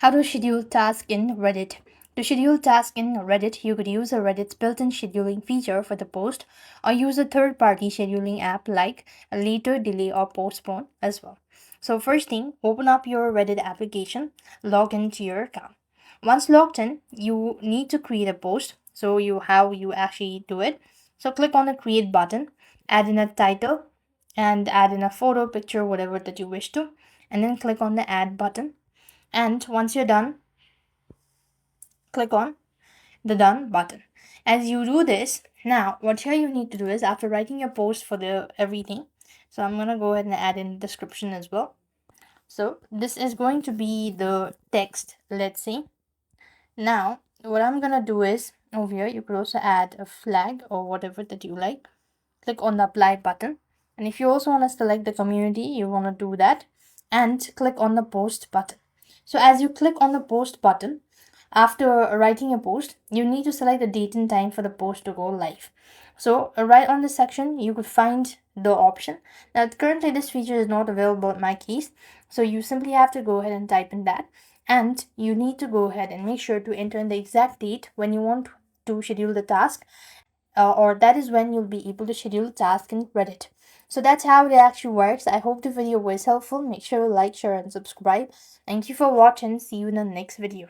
How to schedule tasks in Reddit. To schedule tasks in Reddit, you could use a Reddit's built-in scheduling feature for the post or use a third-party scheduling app like a Later, Delay, or Postpone as well. So first thing, open up your Reddit application, log into your account. Once logged in, you need to create a post. So how you actually do it. So click on the create button, add in a title, and add in a photo, picture, whatever that you wish to, and then click on the add button. And once you're done, click on the done button. As you do this, now what here you need to do is after writing your post for the everything, so I'm gonna go ahead and add in the description as well. So this is going to be the text, let's say. Now what I'm gonna do is over here you could also add a flag or whatever that you like. Click on the apply button, and if you also want to select the community, you want to do that, and click on the post button. So as you click on the post button, after writing a post, you need to select the date and time for the post to go live. So right on this section, you could find the option. Now currently this feature is not available in my case, so you simply have to go ahead and type in that, and you need to go ahead and make sure to enter in the exact date when you want to schedule the task, or that is when you'll be able to schedule tasks in Reddit. So that's how it actually works. I hope the video was helpful. Make sure to like, share, and subscribe. Thank you for watching. See you in the next video.